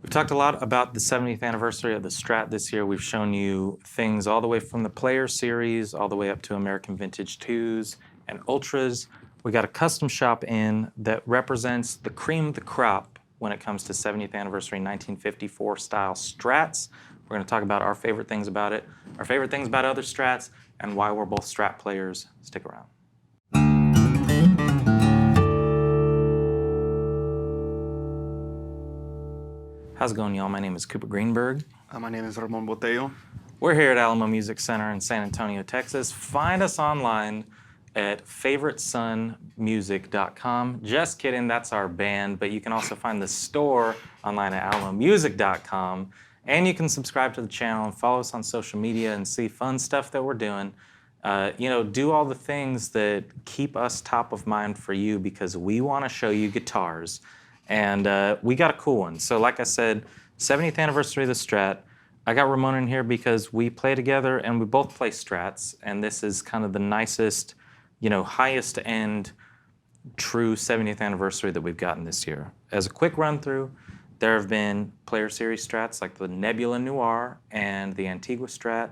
We've talked a lot about the 70th anniversary of the Strat this year. We've shown you things all the way from the Player series all the way up to American Vintage 2s and Ultras. We got a custom shop in that represents the cream of the crop when it comes to 70th anniversary 1954 style Strats. We're going to talk about our favorite things about it, our favorite things about other Strats, and why we're both Strat players. Stick around. How's it going, y'all? My name is Cooper Greenberg. My name is Ramon Demo. We're here at Alamo Music Center in San Antonio, Texas. Find us online at favoritesonmusic.com. Just kidding, that's our band, but you can also find the store online at alamomusic.com. And you can subscribe to the channel and follow us on social media and see fun stuff that we're doing. Do all the things that keep us top of mind for you because we want to show you guitars. And we got a cool one. So like I said, 70th anniversary of the Strat. I got Ramon in here because we play together and we both play Strats. And this is kind of the nicest, highest end true 70th anniversary that we've gotten this year. As a quick run through, there have been Player Series Strats like the Nebula Noir and the Antigua Strat.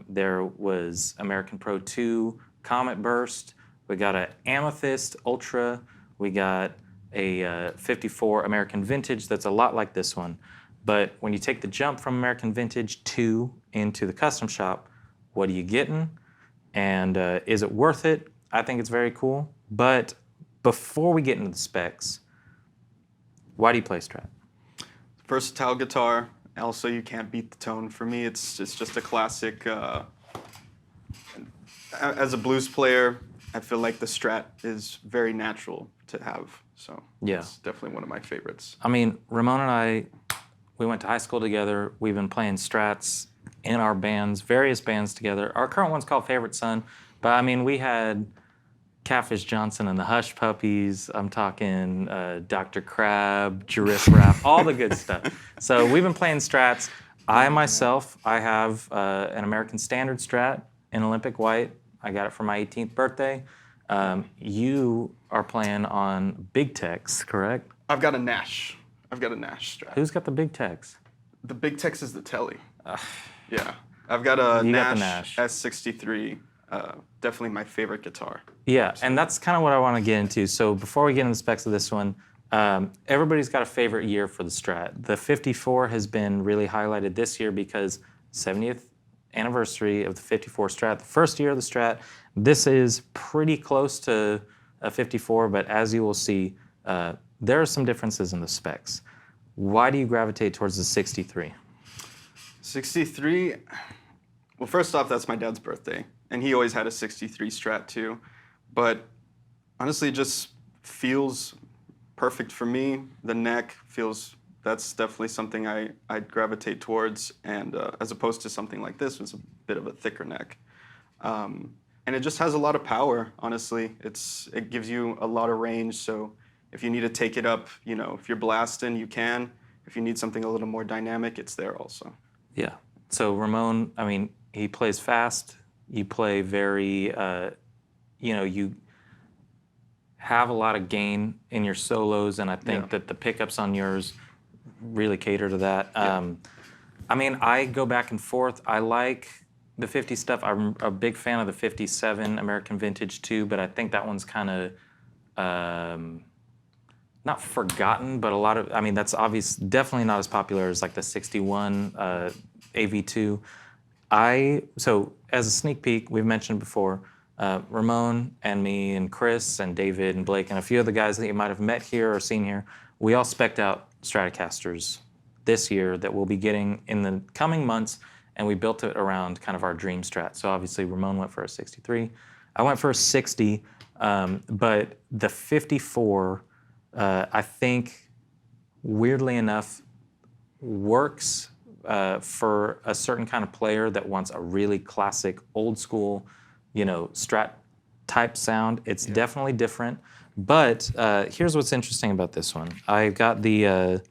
There was American Pro 2 Comet Burst. We got an Amethyst Ultra. We got a 54 American Vintage that's a lot like this one. But when you take the jump from American Vintage 2 into the custom shop, what are you getting? And is it worth it? I think it's very cool. But before we get into the specs, why do you play Strat? Versatile guitar. Also, you can't beat the tone. For me, it's just a classic. As a blues player, I feel like the Strat is very natural to have. So yeah, it's definitely one of my favorites. I mean, Ramon and I, we went to high school together. We've been playing Strats in our bands, various bands together. Our current one's called Favorite Son, but I mean, we had Catfish Johnson and the Hush Puppies. I'm talking Dr. Crab, Giraffe Rap, all the good stuff. So we've been playing Strats. I have an American Standard Strat in Olympic White. I got it for my 18th birthday. You are playing on Big Tex, correct? I've got a Nash. I've got a Nash Strat. Who's got the Big Tex? The Big Tex is the Telly. Yeah. I've got a Nash S63. Definitely my favorite guitar. Yeah, and that's kind of what I want to get into. So before we get into the specs of this one, everybody's got a favorite year for the Strat. The 54 has been really highlighted this year because 70th anniversary of the 54 Strat, the first year of the Strat. This is pretty close to a 54, but as you will see, there are some differences in the specs. Why do you gravitate towards the 63? 63, well, first off, that's my dad's birthday, and he always had a 63 Strat too. But honestly, it just feels perfect for me. The neck feels, that's definitely something I'd gravitate towards, and as opposed to something like this, it's a bit of a thicker neck. And it just has a lot of power, honestly. It gives you a lot of range, so if you need to take it up, if you're blasting, you can. If you need something a little more dynamic, it's there also. Yeah. So Ramon, I mean, he plays fast. You play very, you have a lot of gain in your solos, and I think that the pickups on yours really cater to that. Yeah. I mean, I go back and forth. I like the 50 stuff. I'm a big fan of the 57 American Vintage too, but I think that one's kind of not forgotten, but that's obvious, definitely not as popular as like the 61 AV2. So as a sneak peek, we've mentioned before, Ramon and me and Chris and David and Blake and a few other guys that you might have met here or seen here, we all spec'd out Stratocasters this year that we'll be getting in the coming months, and we built it around kind of our dream Strat. So obviously Ramon went for a 63. I went for a 60, but the 54, I think, weirdly enough, works for a certain kind of player that wants a really classic, old school, Strat type sound. It's definitely different. But here's what's interesting about this one. I got the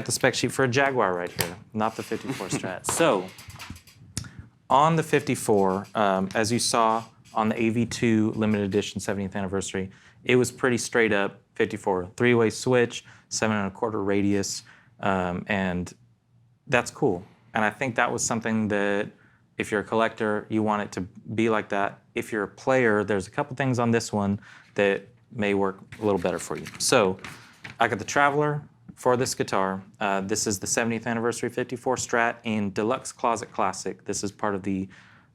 spec sheet for a Jaguar right here, not the 54 Strat. So on the 54, as you saw on the AV2 limited edition 70th anniversary, it was pretty straight up 54. 3-way switch, 7 1/4 radius. And that's cool. And I think that was something that if you're a collector, you want it to be like that. If you're a player, there's a couple things on this one that may work a little better for you. So I got the Traveler for this guitar. This is the 70th anniversary 54 Strat in Dlx Closet Classic. This is part of the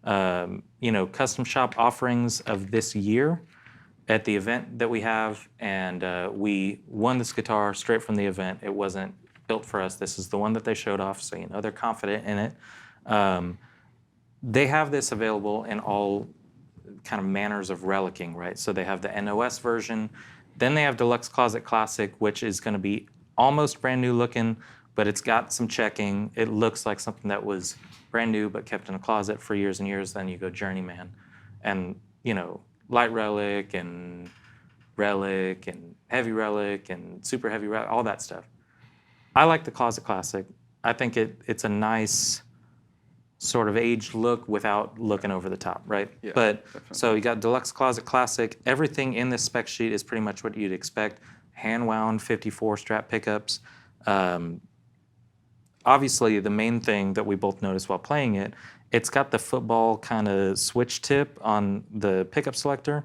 custom shop offerings of this year at the event that we have, and we won this guitar straight from the event. It wasn't built for us. This is the one that they showed off, so they're confident in it. They have this available in all kind of manners of relicking, right? So they have the NOS version, then they have Dlx Closet Classic, which is going to be almost brand new looking, but it's got some checking. It looks like something that was brand new but kept in a closet for years and years. Then you go Journeyman, and light relic and heavy relic and super heavy relic, all that stuff. I like the Closet Classic. I think it's a nice sort of aged look without looking over the top, right? Yeah, but definitely. So you got Dlx Closet Classic. Everything in this spec sheet is pretty much what you'd expect. Hand wound 54 Strat pickups. Obviously, the main thing that we both noticed while playing it, it's got the football kind of switch tip on the pickup selector,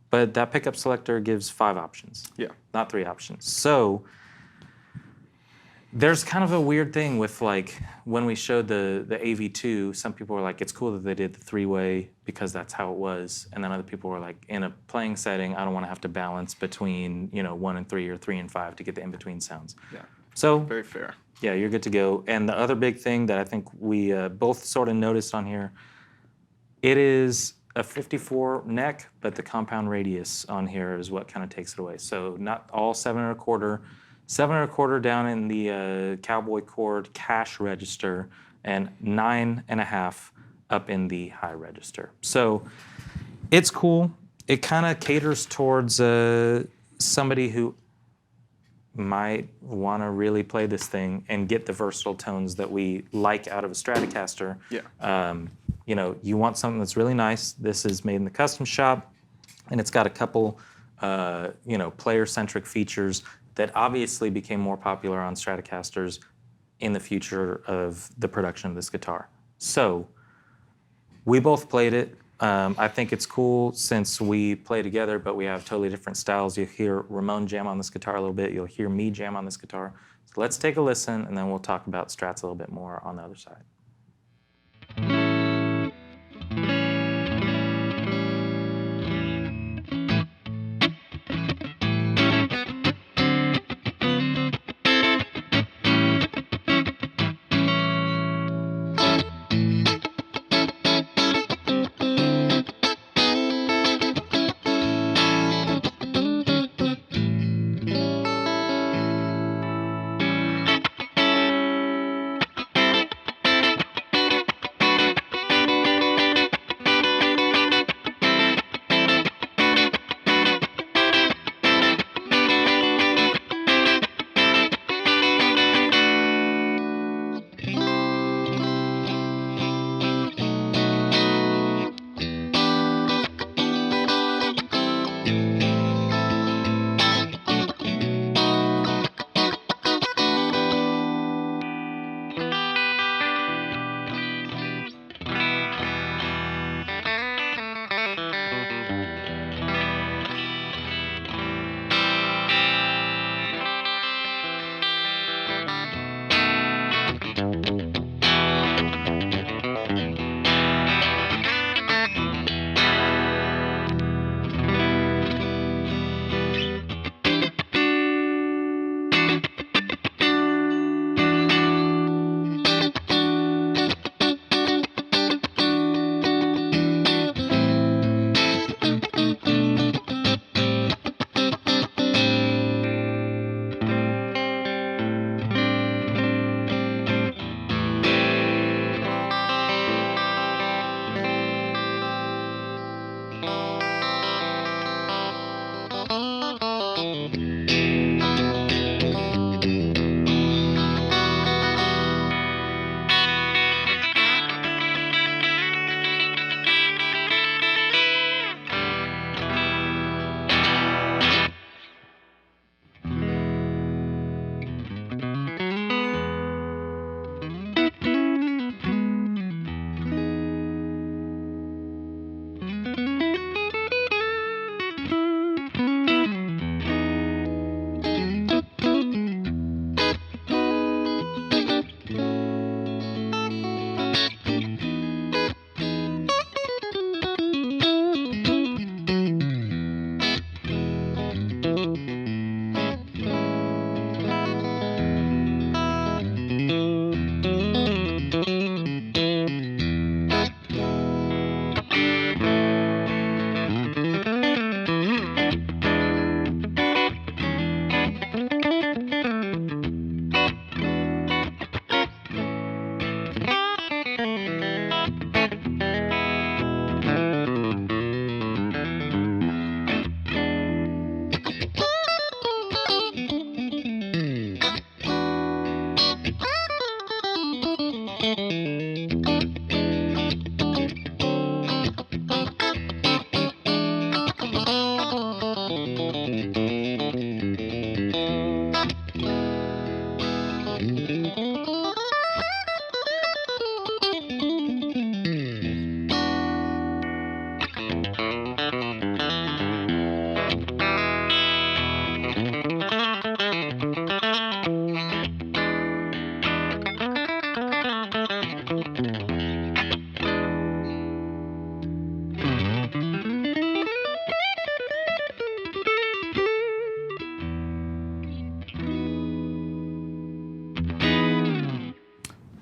but that pickup selector gives 5 options. Yeah. Not 3 options. So there's kind of a weird thing with when we showed the AV2, some people were like, it's cool that they did the 3-way because that's how it was. And then other people were like, in a playing setting, I don't want to have to balance between 1 and 3 or 3 and 5 to get the in-between sounds. Yeah. So Very fair. Yeah, you're good to go. And the other big thing that I think we both sort of noticed on here, it is a 54 neck, but the compound radius on here is what kind of takes it away. So not all 7 1/4. 7 1/4 down in the cowboy chord cash register, and 9 1/2 up in the high register. So it's cool. It kind of caters towards somebody who might want to really play this thing and get the versatile tones that we like out of a Stratocaster. Yeah. You want something that's really nice. This is made in the custom shop, and it's got a couple, player-centric features that obviously became more popular on Stratocasters in the future of the production of this guitar. So we both played it. I think it's cool since we play together, but we have totally different styles. You'll hear Ramon jam on this guitar a little bit. You'll hear me jam on this guitar. So let's take a listen, and then we'll talk about Strats a little bit more on the other side.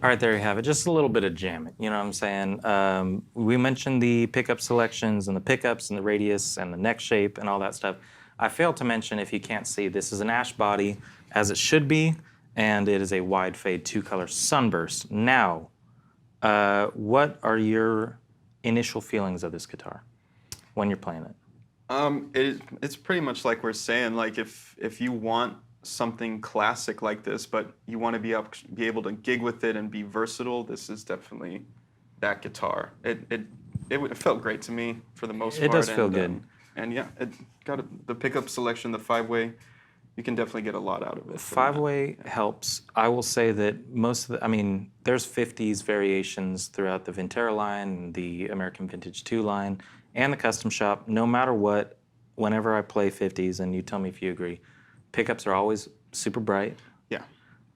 All right, there you have it. Just a little bit of jamming. You know what I'm saying? We mentioned the pickup selections and the pickups and the radius and the neck shape and all that stuff. I failed to mention, if you can't see, this is an ash body, as it should be, and it is a wide fade 2-color sunburst. Now, what are your initial feelings of this guitar when you're playing it? It's pretty much like we're saying. Like if you want something classic like this, but you want to be able to gig with it and be versatile, this is definitely that guitar. It felt great to me for the most part. It does feel good. And yeah, it got the pickup selection, the 5-way. You can definitely get a lot out of it. 5-way helps. I will say that most of the, I mean, there's 50s variations throughout the Vintera line, the American Vintage 2 line, and the Custom Shop. No matter what, whenever I play 50s, and you tell me if you agree, pickups are always super bright. Yeah.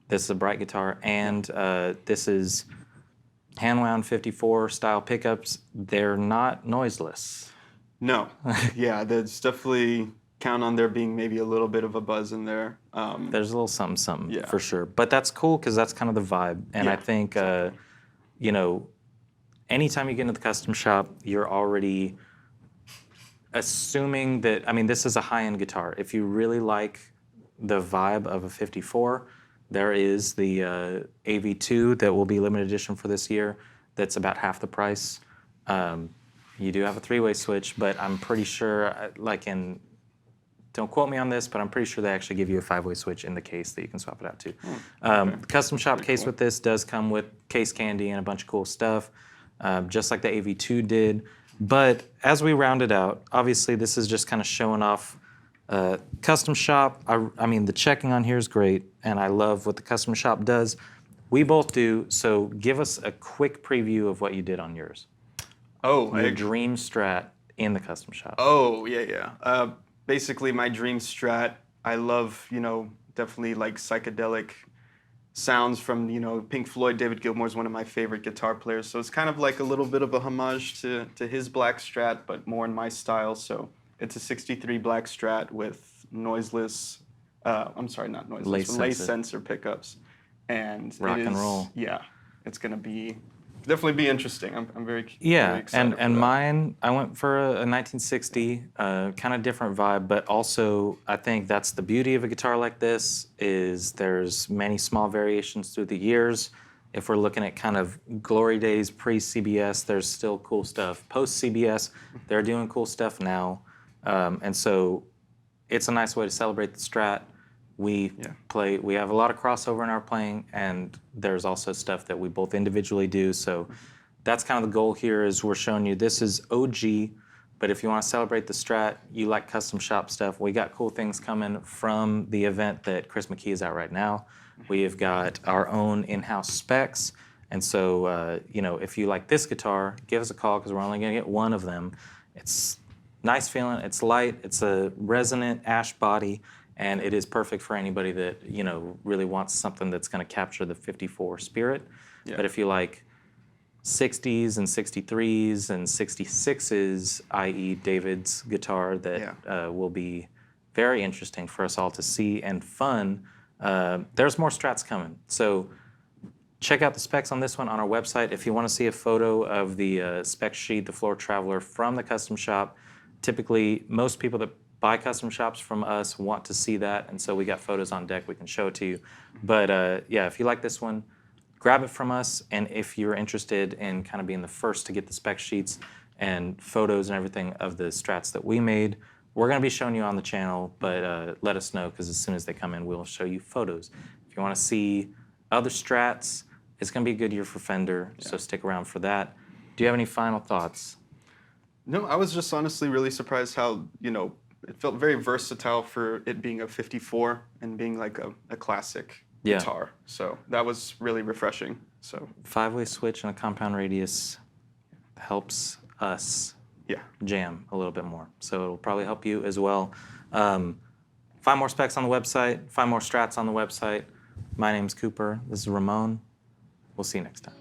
This is a bright guitar, and this is hand-wound 54 style pickups. They're not noiseless. No. Yeah, there's definitely count on there being maybe a little bit of a buzz in there. There's a little something Yeah. for sure. But that's cool because that's kind of the vibe. And Yeah, I think, you know, anytime you get into the Custom Shop, you're already assuming that, I mean, this is a high-end guitar. If you really like the vibe of a 54, there is the AV2 that will be limited edition for this year that's about half the price. You do have a 3-way switch, but I'm pretty sure, don't quote me on this, but I'm pretty sure they actually give you a 5-way switch in the case that you can swap it out to. The Custom Shop case with this does come with case candy and a bunch of cool stuff, just like the AV2 did. But as we round it out, obviously this is just kind of showing off Custom Shop. I mean, the checking on here is great, and I love what the Custom Shop does. We both do, so give us a quick preview of what you did on yours. Oh, Your dream Strat in the Custom Shop. Oh, yeah. Basically, my dream Strat, I love, definitely like psychedelic sounds from, Pink Floyd. David Gilmour's one of my favorite guitar players. So it's kind of like a little bit of a homage to his black Strat, but more in my style. So it's a 63 black Strat with noiseless, I'm sorry, not noiseless, lace sensor pickups. And rock and roll. Yeah, it's going to definitely be interesting. I'm very yeah, excited and mine, I went for a 1960, kind of different vibe, but also I think that's the beauty of a guitar like this is there's many small variations through the years. If we're looking at kind of glory days pre-CBS, there's still cool stuff. Post-CBS, they're doing cool stuff now, and so it's a nice way to celebrate the Strat. We have a lot of crossover in our playing, and there's also stuff that we both individually do. So that's kind of the goal here is we're showing you this is OG, but if you want to celebrate the Strat, you like Custom Shop stuff, we got cool things coming from the event that Chris McKee is at right now. We have got our own in-house specs, and so if you like this guitar, give us a call because we're only going to get one of them. It's nice feeling, it's light, it's a resonant ash body, and it is perfect for anybody that really wants something that's going to capture the 54 spirit. Yeah. But if you like 60s and 63s and 66s, i.e. David's guitar, that will be very interesting for us all to see and fun, there's more Strats coming. So check out the specs on this one on our website. If you want to see a photo of the spec sheet, the Floor Traveler from the Custom Shop, typically most people that buy Custom Shops from us want to see that, and so we got photos on deck we can show it to you. But if you like this one, grab it from us, and if you're interested in kind of being the first to get the spec sheets and photos and everything of the Strats that we made, we're going to be showing you on the channel, but let us know because as soon as they come in, we'll show you photos. If you want to see other Strats, it's going to be a good year for Fender, so stick around for that. Do you have any final thoughts? No, I was just honestly really surprised how, it felt very versatile for it being a 54 and being like a classic guitar. So that was really refreshing. So 5-way switch and a compound radius helps us jam a little bit more. So it'll probably help you as well. Find more specs on the website. Find more Strats on the website. My name's Cooper. This is Ramon. We'll see you next time.